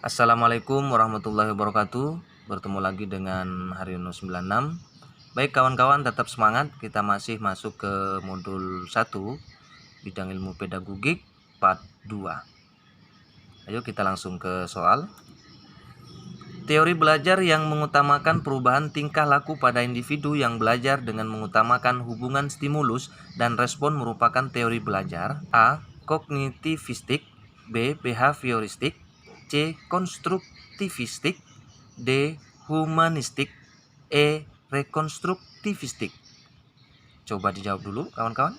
Assalamualaikum warahmatullahi wabarakatuh. Bertemu lagi dengan Haryono 96. Baik kawan-kawan, tetap semangat. Kita masih masuk ke modul 1 bidang ilmu pedagogik part 2. Ayo kita langsung ke soal. Teori belajar yang mengutamakan perubahan tingkah laku pada individu yang belajar dengan mengutamakan hubungan stimulus dan respon merupakan teori belajar A. Kognitivistik, B. Behavioristik, C. Konstruktivistik, D. Humanistik, E. Rekonstruktivistik. Coba dijawab dulu kawan-kawan.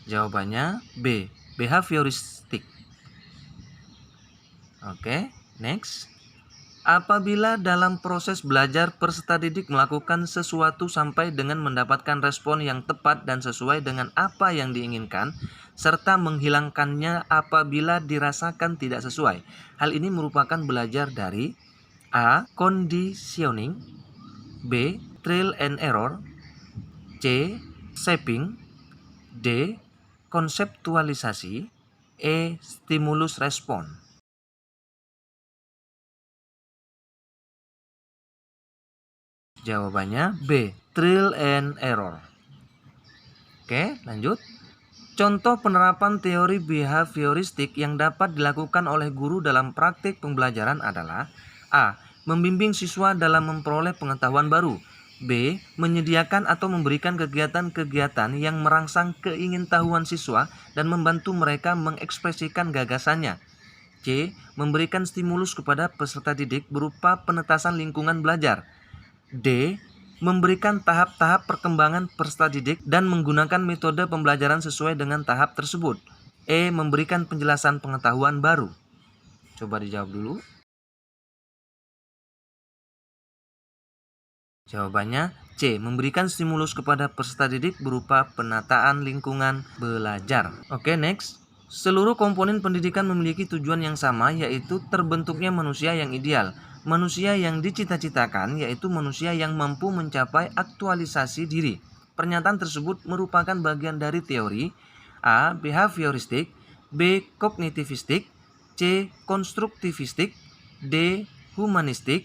Jawabannya B. Behavioristik. Oke, next. Apabila dalam proses belajar peserta didik melakukan sesuatu sampai dengan mendapatkan respon yang tepat dan sesuai dengan apa yang diinginkan, serta menghilangkannya apabila dirasakan tidak sesuai. Hal ini merupakan belajar dari A. Conditioning, B. Trial and error, C. Shaping, D. Konseptualisasi, E. Stimulus respon. Jawabannya B. Trial and error. Oke, lanjut. Contoh penerapan teori behavioristik yang dapat dilakukan oleh guru dalam praktik pembelajaran adalah A. Membimbing siswa dalam memperoleh pengetahuan baru, B. Menyediakan atau memberikan kegiatan-kegiatan yang merangsang keingintahuan siswa dan membantu mereka mengekspresikan gagasannya, C. Memberikan stimulus kepada peserta didik berupa penetasan lingkungan belajar, D. Memberikan tahap-tahap perkembangan peserta didik dan menggunakan metode pembelajaran sesuai dengan tahap tersebut, E. Memberikan penjelasan pengetahuan baru. Coba dijawab dulu. Jawabannya C. Memberikan stimulus kepada peserta didik berupa penataan lingkungan belajar. Oke, next. Seluruh komponen pendidikan memiliki tujuan yang sama, yaitu terbentuknya manusia yang ideal. Manusia yang dicita-citakan yaitu manusia yang mampu mencapai aktualisasi diri. Pernyataan tersebut merupakan bagian dari teori A. Behavioristik, B. Kognitivistik, C. Konstruktivistik, D. Humanistik,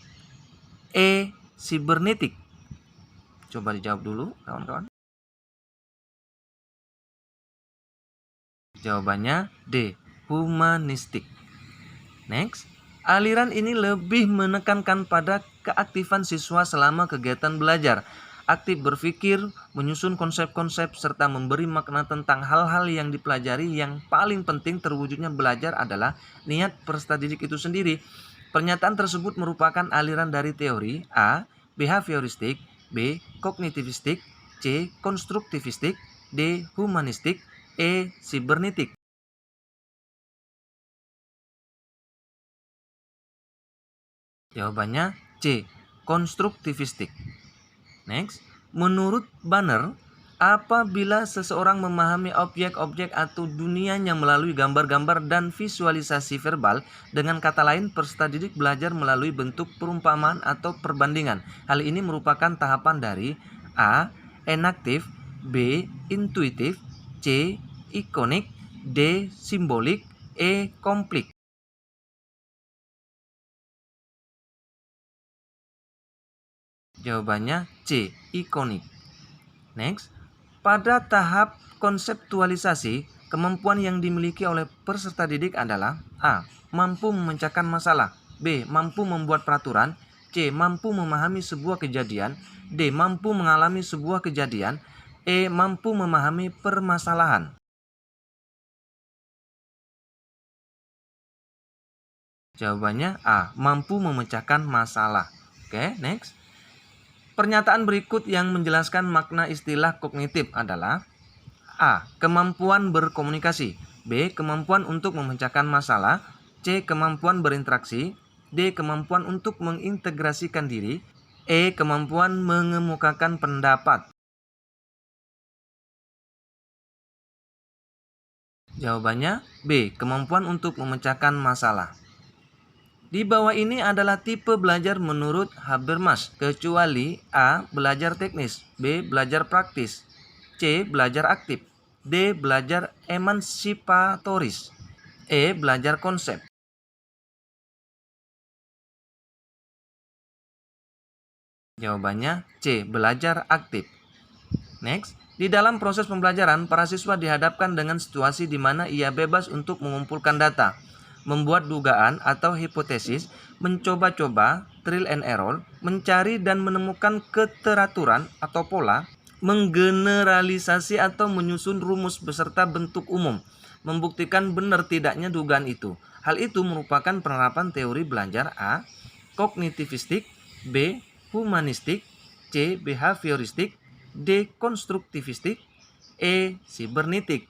E. Sibernetik. Coba dijawab dulu kawan-kawan. Jawabannya D. Humanistik. Next. Aliran ini lebih menekankan pada keaktifan siswa selama kegiatan belajar, aktif berpikir, menyusun konsep-konsep, serta memberi makna tentang hal-hal yang dipelajari. Yang paling penting terwujudnya belajar adalah niat peserta didik itu sendiri. Pernyataan tersebut merupakan aliran dari teori A. Behavioristik, B. Kognitivistik, C. Konstruktivistik, D. Humanistik, E. Sibernetik. Jawabannya C. Konstruktivistik. Next. Menurut Banner, apabila seseorang memahami objek-objek atau dunianya melalui gambar-gambar dan visualisasi verbal, dengan kata lain peserta didik belajar melalui bentuk perumpamaan atau perbandingan. Hal ini merupakan tahapan dari A. Enaktif, B. Intuitif, C. Ikonik, D. Simbolik, E. Komplik. Jawabannya C. Ikonik. Next. Pada tahap konseptualisasi, kemampuan yang dimiliki oleh peserta didik adalah A. Mampu memecahkan masalah, B. Mampu membuat peraturan, C. Mampu memahami sebuah kejadian, D. Mampu mengalami sebuah kejadian, E. Mampu memahami permasalahan. Jawabannya A. Mampu memecahkan masalah. Oke, next. Pernyataan berikut yang menjelaskan makna istilah kognitif adalah A. Kemampuan berkomunikasi, B. Kemampuan untuk memecahkan masalah, C. Kemampuan berinteraksi, D. Kemampuan untuk mengintegrasikan diri, E. Kemampuan mengemukakan pendapat. Jawabannya B. Kemampuan untuk memecahkan masalah. Di bawah ini adalah tipe belajar menurut Habermas, kecuali A. Belajar teknis, B. Belajar praktis, C. Belajar aktif, D. Belajar emansipatoris. E. Belajar konsep. Jawabannya C. Belajar aktif. Next, di dalam proses pembelajaran, para siswa dihadapkan dengan situasi di mana ia bebas untuk mengumpulkan data, membuat dugaan atau hipotesis, mencoba-coba, trial and error, mencari dan menemukan keteraturan atau pola, menggeneralisasi atau menyusun rumus beserta bentuk umum, membuktikan benar tidaknya dugaan itu. Hal itu merupakan penerapan teori belajar A. Kognitivistik, B. Humanistik, C. Behavioristik, D. Konstruktivistik, E. Sibernetik.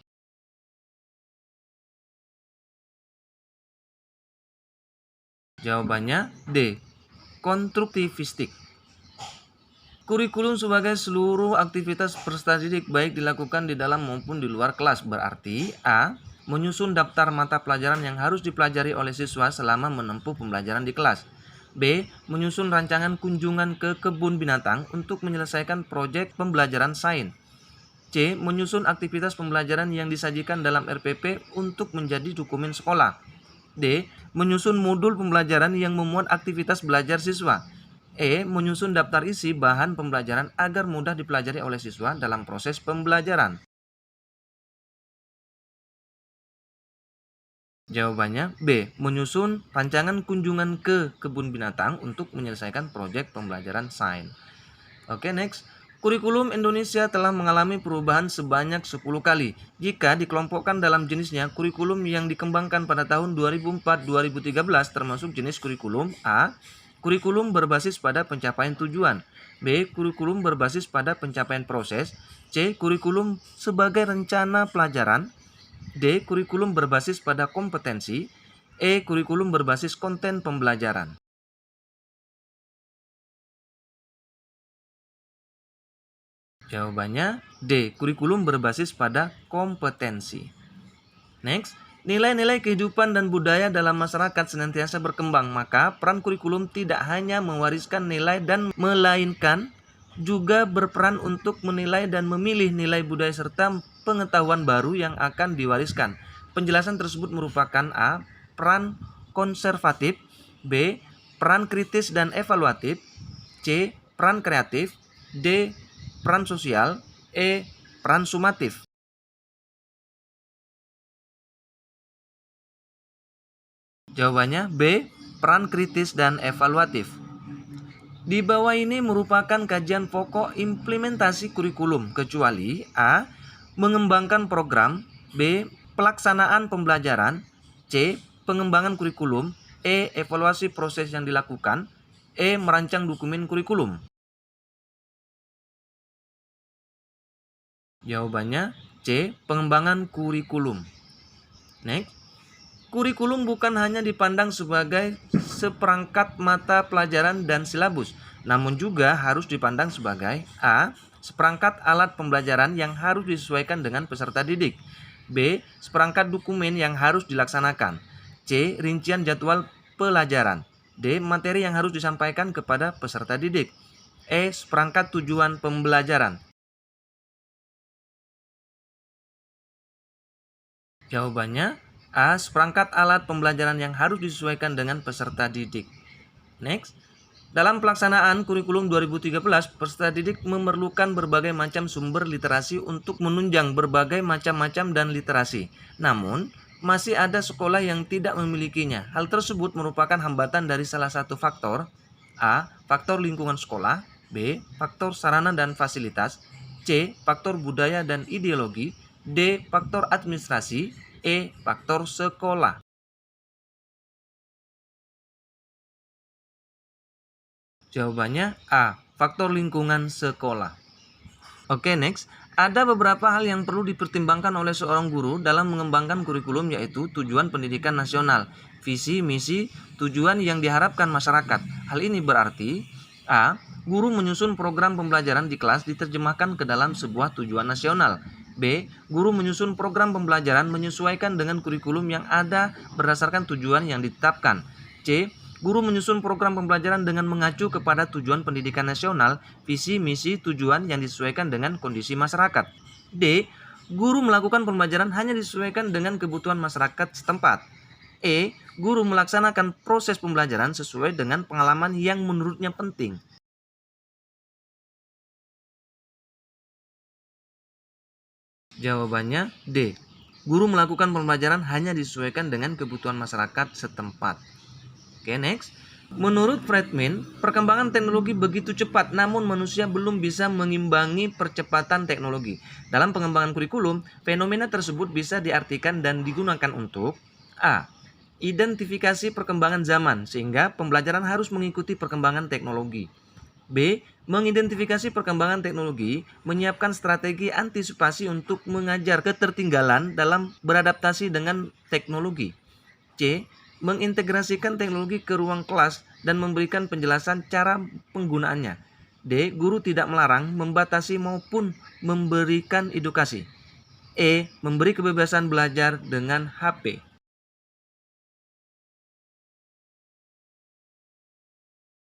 Jawabannya D. Konstruktivistik. Kurikulum sebagai seluruh aktivitas peserta didik baik dilakukan di dalam maupun di luar kelas. Berarti A. Menyusun daftar mata pelajaran yang harus dipelajari oleh siswa selama menempuh pembelajaran di kelas. B. Menyusun rancangan kunjungan ke kebun binatang untuk menyelesaikan proyek pembelajaran sains. C. Menyusun aktivitas pembelajaran yang disajikan dalam RPP untuk menjadi dokumen sekolah. D. Menyusun modul pembelajaran yang memuat aktivitas belajar siswa. E. Menyusun daftar isi bahan pembelajaran agar mudah dipelajari oleh siswa dalam proses pembelajaran. Jawabannya B. Menyusun rancangan kunjungan ke kebun binatang untuk menyelesaikan proyek pembelajaran sains. Oke, next. Kurikulum Indonesia telah mengalami perubahan sebanyak 10 kali. Jika dikelompokkan dalam jenisnya, kurikulum yang dikembangkan pada tahun 2004-2013 termasuk jenis kurikulum A. Kurikulum berbasis pada pencapaian tujuan. B. Kurikulum berbasis pada pencapaian proses. C. Kurikulum sebagai rencana pelajaran. D. Kurikulum berbasis pada kompetensi. E. Kurikulum berbasis konten pembelajaran. Jawabannya D. Kurikulum berbasis pada kompetensi. Next, nilai-nilai kehidupan dan budaya dalam masyarakat senantiasa berkembang, maka peran kurikulum tidak hanya mewariskan nilai dan melainkan juga berperan untuk menilai dan memilih nilai budaya serta pengetahuan baru yang akan diwariskan. Penjelasan tersebut merupakan A. Peran konservatif, B. Peran kritis dan evaluatif, C. Peran kreatif, D. Peran sosial, E. Peran sumatif. Jawabannya B. Peran kritis dan evaluatif. Di bawah ini merupakan kajian pokok implementasi kurikulum, kecuali A. Mengembangkan program, B. Pelaksanaan pembelajaran, C. Pengembangan kurikulum, E. Evaluasi proses yang dilakukan, E. Merancang dokumen kurikulum. Jawabannya C. Pengembangan kurikulum. Next. Kurikulum bukan hanya dipandang sebagai seperangkat mata pelajaran dan silabus, namun juga harus dipandang sebagai A. Seperangkat alat pembelajaran yang harus disesuaikan dengan peserta didik. B. Seperangkat dokumen yang harus dilaksanakan. C. Rincian jadwal pelajaran. D. Materi yang harus disampaikan kepada peserta didik. E. Seperangkat tujuan pembelajaran. Jawabannya A. Seperangkat alat pembelajaran yang harus disesuaikan dengan peserta didik. Next. Dalam pelaksanaan kurikulum 2013, peserta didik memerlukan berbagai macam sumber literasi untuk menunjang berbagai macam-macam dan literasi. Namun, masih ada sekolah yang tidak memilikinya. Hal tersebut merupakan hambatan dari salah satu faktor. A. Faktor lingkungan sekolah. B. Faktor sarana dan fasilitas. C. Faktor budaya dan ideologi. D. Faktor administrasi. E. Faktor sekolah. Jawabannya A. Faktor lingkungan sekolah. Oke, next. Ada beberapa hal yang perlu dipertimbangkan oleh seorang guru dalam mengembangkan kurikulum, yaitu tujuan pendidikan nasional, visi, misi, tujuan yang diharapkan masyarakat. Hal ini berarti A. Guru menyusun program pembelajaran di kelas diterjemahkan ke dalam sebuah tujuan nasional. B. Guru menyusun program pembelajaran menyesuaikan dengan kurikulum yang ada berdasarkan tujuan yang ditetapkan. C. Guru menyusun program pembelajaran dengan mengacu kepada tujuan pendidikan nasional, visi, misi, tujuan yang disesuaikan dengan kondisi masyarakat. D. Guru melakukan pembelajaran hanya disesuaikan dengan kebutuhan masyarakat setempat. E. Guru melaksanakan proses pembelajaran sesuai dengan pengalaman yang menurutnya penting. Jawabannya D. Guru melakukan pembelajaran hanya disesuaikan dengan kebutuhan masyarakat setempat. Oke, next. Menurut Friedman, perkembangan teknologi begitu cepat namun manusia belum bisa mengimbangi percepatan teknologi. Dalam pengembangan kurikulum, fenomena tersebut bisa diartikan dan digunakan untuk A. Identifikasi perkembangan zaman sehingga pembelajaran harus mengikuti perkembangan teknologi. B. Mengidentifikasi perkembangan teknologi, menyiapkan strategi antisipasi untuk mengajar ketertinggalan dalam beradaptasi dengan teknologi. C. Mengintegrasikan teknologi ke ruang kelas dan memberikan penjelasan cara penggunaannya. D. Guru tidak melarang, membatasi maupun memberikan edukasi. E. Memberi kebebasan belajar dengan HP.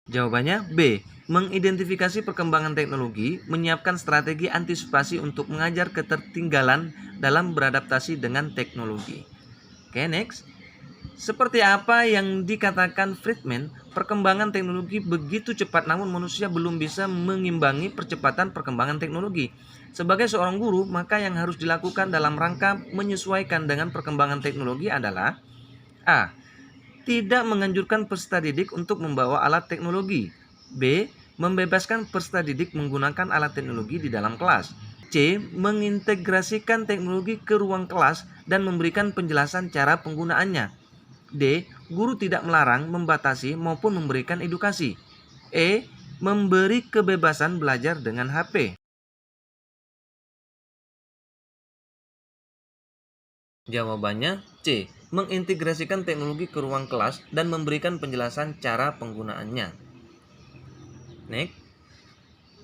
Jawabannya B. Mengidentifikasi perkembangan teknologi, menyiapkan strategi antisipasi untuk mengajar ketertinggalan dalam beradaptasi dengan teknologi. Oke, next. Seperti apa yang dikatakan Friedman, perkembangan teknologi begitu cepat namun manusia belum bisa mengimbangi percepatan perkembangan teknologi. Sebagai seorang guru, maka yang harus dilakukan dalam rangka menyesuaikan dengan perkembangan teknologi adalah A. Tidak menganjurkan peserta didik untuk membawa alat teknologi. B. Membebaskan peserta didik menggunakan alat teknologi di dalam kelas. C. Mengintegrasikan teknologi ke ruang kelas dan memberikan penjelasan cara penggunaannya. D. Guru tidak melarang, membatasi, maupun memberikan edukasi. E. Memberi kebebasan belajar dengan HP. Jawabannya C. Mengintegrasikan teknologi ke ruang kelas dan memberikan penjelasan cara penggunaannya. Next.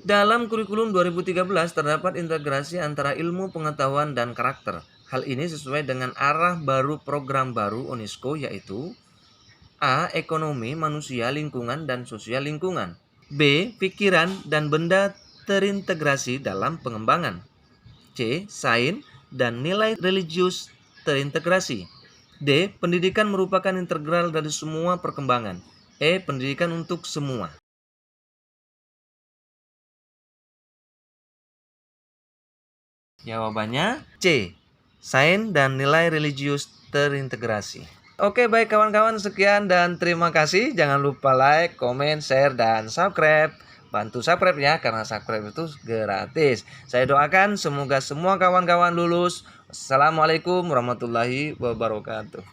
Dalam kurikulum 2013 terdapat integrasi antara ilmu pengetahuan dan karakter. Hal ini sesuai dengan arah baru program baru UNESCO yaitu A. Ekonomi, manusia, lingkungan, dan sosial lingkungan. B. Pikiran dan benda terintegrasi dalam pengembangan. C. Sains dan nilai religius terintegrasi. D. Pendidikan merupakan integral dari semua perkembangan. E. Pendidikan untuk semua. Jawabannya C. Sains dan nilai religius terintegrasi. Oke, baik kawan-kawan, sekian dan terima kasih. Jangan lupa like, komen, share, dan subscribe. Bantu subscribe ya, karena subscribe itu gratis. Saya doakan semoga semua kawan-kawan lulus. Assalamualaikum warahmatullahi wabarakatuh.